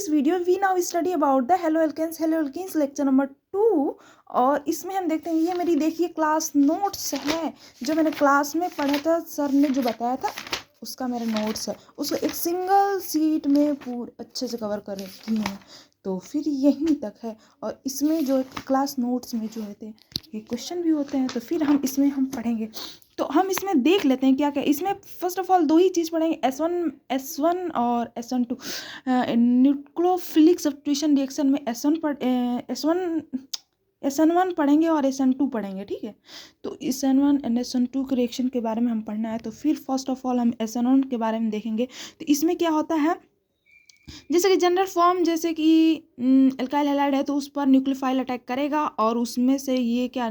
This video we now study about the haloalkanes lecture number 2। और इसमें हम देखते हैं, ये मेरी देखिए क्लास नोट्स है जो मैंने क्लास में पढ़ा था, सर ने जो बताया था उसका मेरा नोट्स है। उसको एक सिंगल सीट में पूरे अच्छे से कवर कर किए हैं, तो फिर यहीं तक है। और इसमें जो क्लास नोट्स में जो होते हैं ये क्वेश्चन भी होते हैं, तो फिर हम इसमें हम पढ़ेंगे। तो हम इसमें देख लेते हैं क्या क्या इसमें। फर्स्ट ऑफ ऑल दो ही चीज़ पढ़ेंगे, S1 और SN2। न्यूक्लियोफिलिक सब्स्टिट्यूशन रिएक्शन में SN1 पढ़ेंगे और SN2 पढ़ेंगे, ठीक है। तो SN1 एंड SN2 के रिएक्शन के बारे में हम पढ़ना है। तो फिर फर्स्ट ऑफ ऑल हम SN1 के बारे में देखेंगे। तो इसमें क्या होता है, जैसे कि जनरल फॉर्म, जैसे कि एल्काइल हैलाइड है तो उस पर न्यूक्लियोफाइल अटैक करेगा और उसमें से ये क्या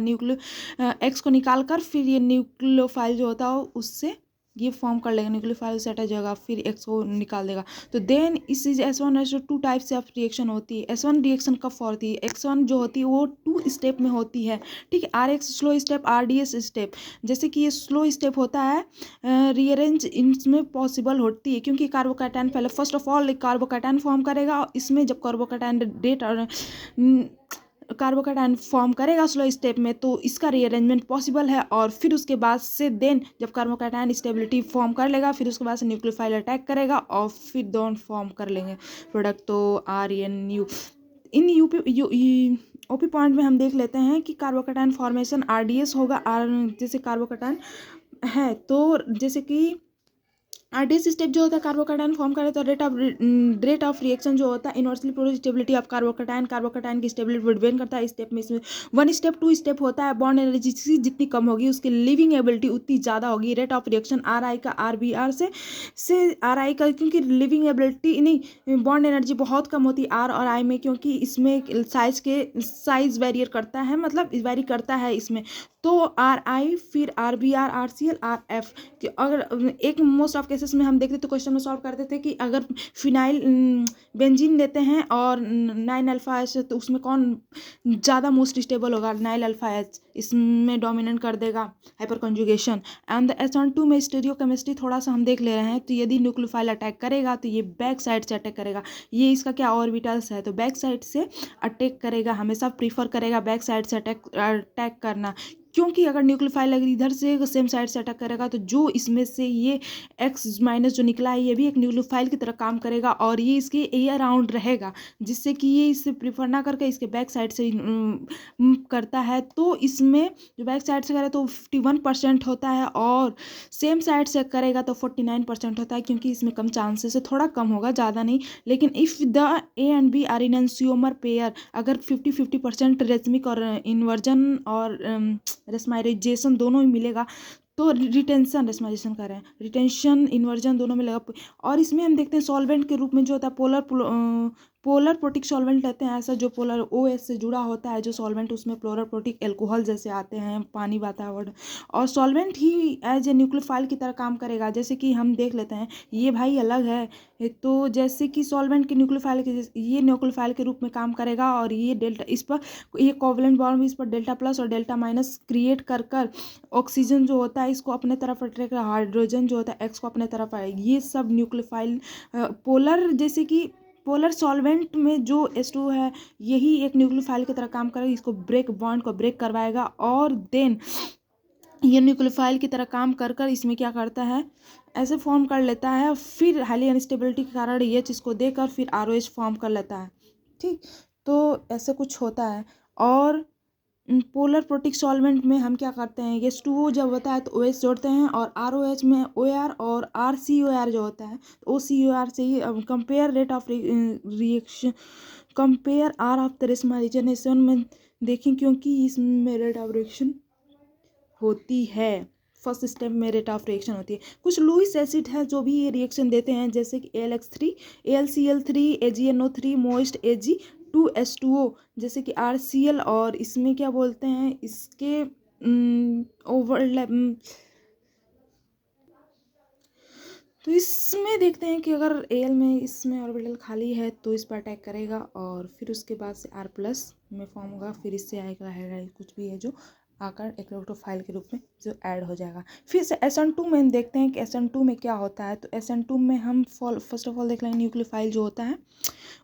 एक्स को निकाल कर फिर ये न्यूक्लियोफाइल जो होता है उससे ये फॉर्म कर लेगा, न्यूक्लियोफाइल से अटैच होगा, फिर एक्स को निकाल देगा। तो देन इस S1 S2 टाइप से रिएक्शन होती है। S1 रिएक्शन कब होती है, X1 जो होती है वो 2 स्टेप में होती है, ठीक है। RX slow step, RDS step. जैसे कि ये स्लो स्टेप होता है, रीअरेंज इसमें पॉसिबल होती है क्योंकि कार्बोकैटायन पहले फर्स्ट ऑफ ऑल एक कार्बोकैटायन फॉर्म करेगा और इसमें जब कार्बोकैटायन फॉर्म करेगा स्लो स्टेप में तो इसका रीअरेंजमेंट पॉसिबल है। और फिर उसके बाद से देन जब कार्बोकैटायन स्टेबिलिटी फॉर्म कर लेगा फिर उसके बाद से न्यूक्लियोफाइल अटैक करेगा और फिर दोनों फॉर्म कर लेंगे प्रोडक्ट। तो RNU इन OP पॉइंट में हम देख लेते हैं कि कार्बोकैटायन फॉर्मेशन RDS होगा। जैसे कार्बोकैटायन है तो जैसे कि RDS स्टेप जो होता है कार्बोकैटायन फॉर्म करे तो रेट ऑफ रिएक्शन जो होता है inversely produce stability of carbocation की स्टेबिलिटी डिपेंड करता है स्टेप में। इसमें 1 स्टेप 2 स्टेप होता है। बॉन्ड एनर्जी जितनी कम होगी उसकी लिविंग एबिलिटी उतनी ज़्यादा होगी। रेट ऑफ रिएक्शन RI का RBR से RI का, क्योंकि लिविंग एबिलिटी नहीं, बॉन्ड एनर्जी बहुत कम होती है R और I में, क्योंकि इसमें साइज वेरियर करता है, मतलब वेरी करता है इसमें। तो RI फिर RBR RCl RF। अगर एक मोस्ट ऑफ केसेस में हम देखते तो क्वेश्चन में सॉल्व करते थे कि अगर फिनाइल बेंजीन लेते हैं और 9 अल्फा एच तो उसमें कौन ज़्यादा मोस्ट स्टेबल होगा, 9 अल्फा एच इसमें डोमिनेट कर देगा हाइपर कंजुगेशन। एंड SN2 में स्टीरियोकेमिस्ट्री थोड़ा सा हम देख ले रहे हैं। तो यदि न्यूक्लियोफाइल अटैक करेगा तो ये बैक साइड से अटैक करेगा। ये इसका क्या ऑर्बिटल्स है तो बैक साइड से अटैक करेगा, हमेशा प्रीफर करेगा बैक साइड से अटैक करना, क्योंकि अगर न्यूक्लियोफाइल अगर इधर से सेम साइड से अटैक करेगा तो जो इसमें से ये X माइनस जो निकला है ये भी एक न्यूक्लियोफाइल की तरह काम करेगा और ये इसके ए अराउंड रहेगा, जिससे कि ये इसे प्रीफर ना करके इसके बैक साइड से करता है। तो इसमें जो बैक साइड से करे तो 51% होता है और सेम साइड से करेगा तो 49% होता है, क्योंकि इसमें कम चांसेस है, थोड़ा कम होगा, ज़्यादा नहीं। लेकिन if the A and B are in enantiomer pair, अगर 50-50% रेसमिक और इन्वर्जन और रेस्माइजेशन दोनों ही मिलेगा तो रिटेंशन, रेस्माइजेशन कर रहे हैं, रिटेंशन इन्वर्जन दोनों मिलेगा। और इसमें हम देखते हैं सॉल्वेंट के रूप में जो होता है पोलर प्रोटिक सॉल्वेंट लेते हैं, ऐसा जो पोलर OH से जुड़ा होता है जो सॉल्वेंट, उसमें पोलर प्रोटिक एल्कोहल जैसे आते हैं, पानी वातावरण, और सॉल्वेंट ही एज ए न्यूक्लियोफाइल की तरह काम करेगा। जैसे कि हम देख लेते हैं ये भाई अलग है, तो जैसे कि सॉल्वेंट के न्यूक्लियोफाइल के ये न्यूक्लियोफाइल के रूप में काम करेगा और ये डेल्टा इस पर ये कोवलेंट बॉन्ड इस पर डेल्टा प्लस और डेल्टा माइनस क्रिएट कर ऑक्सीजन जो होता है इसको अपने तरफ अट्रैक्ट, हाइड्रोजन जो होता है X को अपने तरफ आएगी। ये सब न्यूक्लियोफाइल पोलर, जैसे कि पोलर सॉल्वेंट में जो H2 है यही एक न्यूक्लियोफाइल की तरह काम करेगा, इसको बॉन्ड को ब्रेक करवाएगा और देन ये न्यूक्लियोफाइल की तरह काम कर इसमें क्या करता है, ऐसे फॉर्म कर लेता है। फिर हाईली अनस्टेबिलिटी के कारण ये चीज़ को देकर फिर ROH फॉर्म कर लेता है, ठीक। तो ऐसे कुछ होता है। और पोलर प्रोटिक सॉल्वेंट में हम क्या करते हैं, H2O जब होता है तो OH जोड़ते हैं और ROH में OR और RCOR जो होता है तो OCOR से ही compare rate of reaction, compare R of the racemization में देखें, क्योंकि इसमें रेट ऑफ रिएक्शन होती है, फर्स्ट स्टेप में रेट ऑफ रिएक्शन होती है। कुछ लुईस एसिड है जो भी ये रिएक्शन देते हैं, जैसे कि ALX3 AlCl3 AgNO3 moist Ag2H2O, जैसे कि RCl, और इसमें क्या बोलते हैं इसके ओवरलैप। तो इसमें देखते हैं कि अगर Al में इसमें ऑर्बिटल खाली है तो इस पर अटैक करेगा और फिर उसके बाद से R+ में फॉर्म होगा, फिर इससे आएगा हाइड्राइड कुछ भी है जो आकर एक्लोटोफाइल के रूप में जो ऐड हो जाएगा। फिर से SN2 में हम देखते हैं कि SN2 में क्या होता है। तो SN2 में हम फर्स्ट ऑफ ऑल देख लेंगे न्यूक्लियोफाइल जो होता है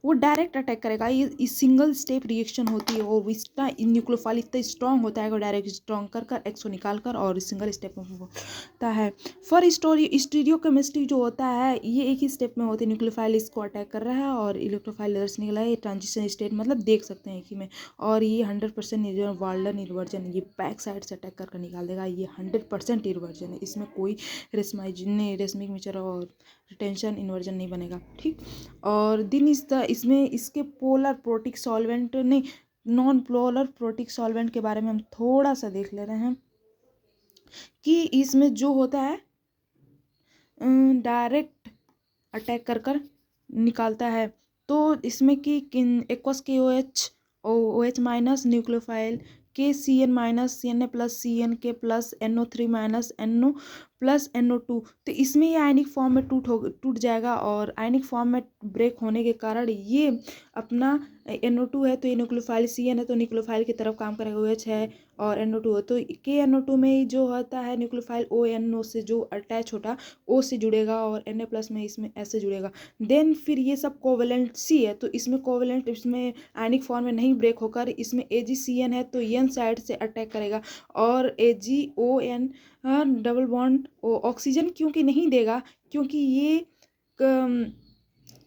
वो डायरेक्ट अटैक करेगा। ये सिंगल स्टेप रिएक्शन होती है, वो इसका न्यूक्लियोफाइल इतना स्ट्रांग होता है कि डायरेक्ट स्ट्रांग कर एक्स को निकाल कर और सिंगल स्टेप में होता है। फॉर स्टीरियोकेमिस्ट्री जो होता है ये एक ही स्टेप में होती है, न्यूक्लियोफाइल इसको अटैक कर रहा है और इलेक्ट्रोफाइल इधर से निकला है, ये ट्रांजिशन स्टेट मतलब देख सकते हैं कि में। और ये 100% वाल्डन इन्वर्जन, ये बैक साइड से अटैक करके निकाल देगा, ये 100% इन्वर्जन है, इसमें कोई रेसमिक मिचर और रिटेंशन इन्वर्जन नहीं बनेगा, ठीक। और दिन इसमें इसके पोलर प्रोटिक सॉल्वेंट नहीं, नॉन पोलर प्रोटिक सॉल्वेंट के बारे में हम थोड़ा सा देख ले रहे हैं कि इसमें जो होता है डायरेक्ट अटैक कर निकालता है। तो इसमें कि एक्वस के ओ एच माइनस न्यूक्लियोफाइल के C N minus C N A plus C N K plus NO3 minus NO plus NO2, तो इसमें ये आयनिक फॉर्म में टूट जाएगा और आयनिक फॉर्म में ब्रेक होने के कारण ये अपना NO2 है तो ये न्यूक्लियोफाइल, CN है तो न्यूक्लियोफाइल की तरफ काम करेगा, OH है और NO2 है तो KNO2 में जो होता है न्यूक्लियोफाइल ONO से जो अटैच होता O से जुड़ेगा और Na प्लस में इसमें S से जुड़ेगा। देन फिर ये सब कोवेलेंट C है तो इसमें कोवेलेंट, इसमें आयनिक फॉर्म में नहीं ब्रेक होकर इसमें AgCN है तो N साइड से अटैक करेगा और AgON डबल बॉन्ड ऑक्सीजन क्योंकि नहीं देगा, क्योंकि ये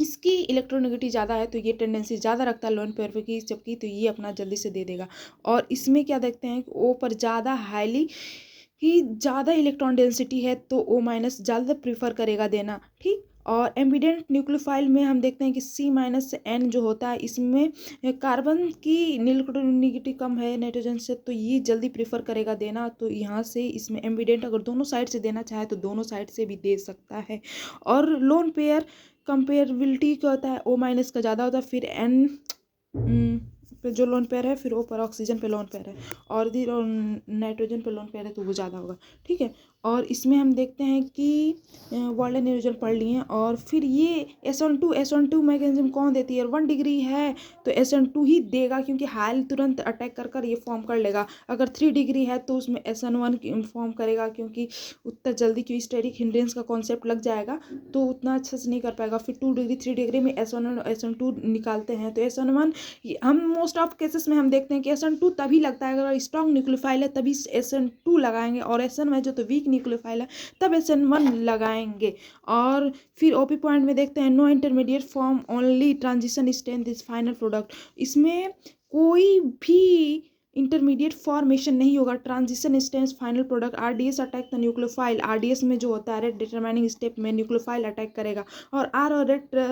इसकी इलेक्ट्रोनेगेटिव ज़्यादा है तो ये टेंडेंसी ज़्यादा रखता है लोन पेयर की, जबकि तो ये अपना जल्दी से दे देगा। और इसमें क्या देखते हैं कि O पर ज़्यादा हाईली ही ज़्यादा इलेक्ट्रॉन डेंसिटी है तो O माइनस ज़्यादा प्रीफर करेगा देना, ठीक। और एम्बिडेंट न्यूक्लियोफाइल में हम देखते हैं कि C-N जो होता है इसमें कार्बन की इलेक्ट्रोनेगेटिव कम है नाइट्रोजन से तो ये जल्दी प्रीफर करेगा देना, तो यहाँ से इसमें एम्बिडेंट अगर दोनों साइड से देना चाहे तो दोनों साइड से भी दे सकता है। और लोन पेयर कंपेरेबिलिटी क्या होता है, O- का ज़्यादा होता है, फिर N पे जो लोन पेयर है फिर O पर ऑक्सीजन पे लोन पेयर है और नाइट्रोजन पे लोन पेयर है तो वो ज़्यादा होगा, ठीक है। और इसमें हम देखते हैं कि वाल्डन इन्वर्जन पढ़ लिए हैं। और फिर ये SN2 मैकेनिज्म कौन देती है, 1 डिग्री है तो SN2 ही देगा क्योंकि हाल तुरंत अटैक कर ये फॉर्म कर लेगा। अगर 3 डिग्री है तो उसमें SN1 फॉर्म करेगा क्योंकि उतना जल्दी क्योंकि स्टेरिक हिंड्रेंस का कॉन्सेप्ट लग जाएगा तो उतना अच्छे से नहीं कर पाएगा। फिर 2 डिग्री 3 डिग्री में SN1 और SN2 निकालते हैं तो SN1 हम मोस्ट ऑफ केसेस में हम देखते हैं कि SN2 तभी लगता है अगर स्ट्रॉन्ग न्यूक्लियोफाइल है तभी SN2 लगाएंगे और SN में जो तो वीक न्यूक्लियोफाइल है तब SN1 लगाएंगे। और फिर OP पॉइंट में देखते हैं no intermediate form only transition state is final product, इसमें कोई भी इंटरमीडिएट फॉर्मेशन नहीं होगा, transition stage final product. RDS attack the nucleophile, RDS में जो होता है रेट डिटरमाइनिंग स्टेप में न्यूक्लियोफाइल अटैक करेगा। और R और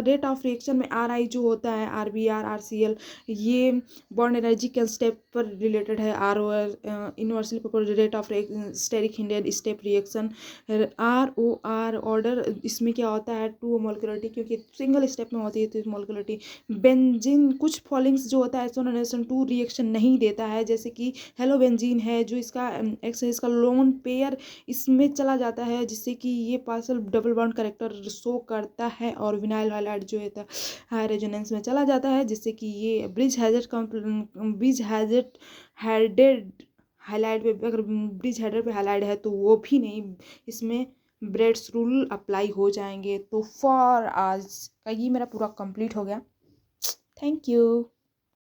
रेट ऑफ रिएक्शन में RI जो होता है RBR RCl ये बॉन्ड एनर्जी के स्टेप पर रिलेटेड है। ROR inversely proportional rate of steric hindered step reaction. ROR order इसमें क्या होता है 2 मोलिकुलरिटी क्योंकि सिंगल स्टेप में होती है तो मोलिकुलरिटी। बेंजीन कुछ फॉलिंग्स जो होता है SN2 रिएक्शन नहीं देता है, जैसे कि हेलोबेंजीन है जो इसका एक्स है, इसका लोन पेयर इसमें चला जाता है जिससे कि ये parcel double bond character show करता है और विनाइल हाइलाइट जो होता है हाई रेजोनेंस में चला जाता है जिससे कि ये ब्रिज हेडेड हाईलाइट पे, अगर ब्रिज हेडर पे हाईलाइट है तो वो भी नहीं, इसमें ब्रेड्स रूल अप्लाई हो जाएंगे। तो फॉर आज का ये मेरा पूरा कंप्लीट हो गया। Thank you.